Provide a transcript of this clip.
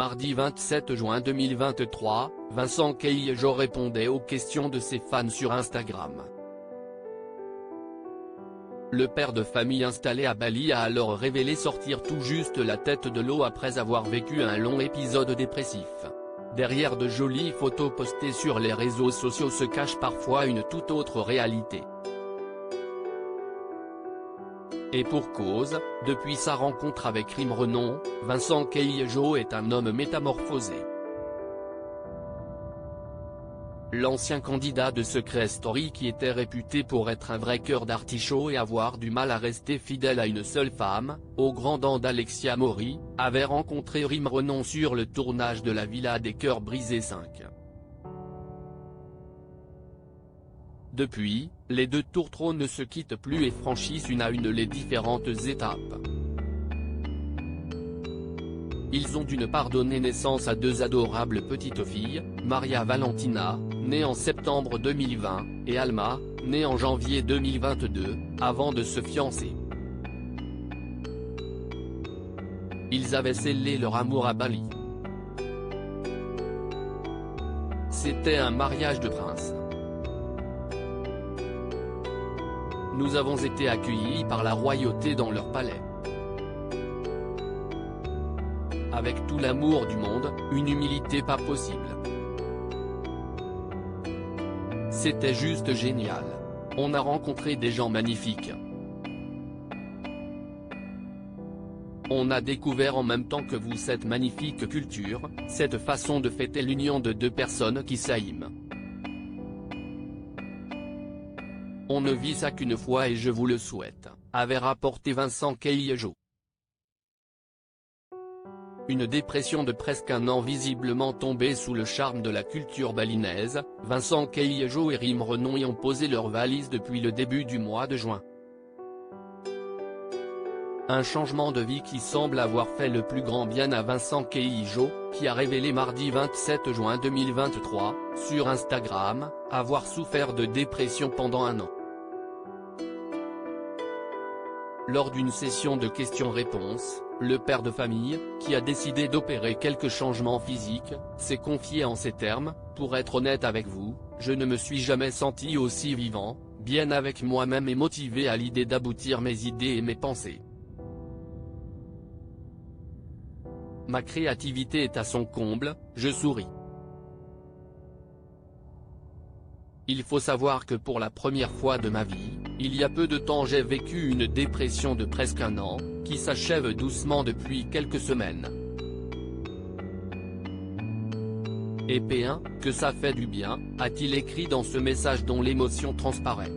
Mardi 27 juin 2023, Vincent Cailliejot répondait aux questions de ses fans sur Instagram. Le père de famille installé à Bali a alors révélé sortir tout juste la tête de l'eau après avoir vécu un long épisode dépressif. Derrière de jolies photos postées sur les réseaux sociaux se cache parfois une toute autre réalité. Et pour cause, depuis sa rencontre avec Rim Renon, Vincent Cailliejot est un homme métamorphosé. L'ancien candidat de Secret Story, qui était réputé pour être un vrai cœur d'artichaut et avoir du mal à rester fidèle à une seule femme, au grand dam d'Alexia Mori, avait rencontré Rim Renon sur le tournage de la Villa des Cœurs Brisés 5. Depuis, les deux tourtereaux ne se quittent plus et franchissent une à une les différentes étapes. Ils ont d'une part donné naissance à deux adorables petites filles, Maria Valentina, née en septembre 2020, et Alma, née en janvier 2022, avant de se fiancer. Ils avaient scellé leur amour à Bali. C'était un mariage de prince. Nous avons été accueillis par la royauté dans leur palais. Avec tout l'amour du monde, une humilité pas possible. C'était juste génial. On a rencontré des gens magnifiques. On a découvert en même temps que vous cette magnifique culture, cette façon de fêter l'union de deux personnes qui s'aiment. On ne vit ça qu'une fois et je vous le souhaite, avait rapporté Vincent Cailliejot. Une dépression de presque un an visiblement tombée sous le charme de la culture balinaise, Vincent Cailliejot et Rim Renon y ont posé leurs valises depuis le début du mois de juin. Un changement de vie qui semble avoir fait le plus grand bien à Vincent Cailliejot, qui a révélé mardi 27 juin 2023, sur Instagram, avoir souffert de dépression pendant un an. Lors d'une session de questions-réponses, le père de famille, qui a décidé d'opérer quelques changements physiques, s'est confié en ces termes: « Pour être honnête avec vous, je ne me suis jamais senti aussi vivant, bien avec moi-même et motivé à l'idée d'aboutir mes idées et mes pensées. Ma créativité est à son comble, je souris. Il faut savoir que pour la première fois de ma vie, il y a peu de temps j'ai vécu une dépression de presque un an, qui s'achève doucement depuis quelques semaines. Et P1, que ça fait du bien, a-t-il écrit dans ce message dont l'émotion transparaît.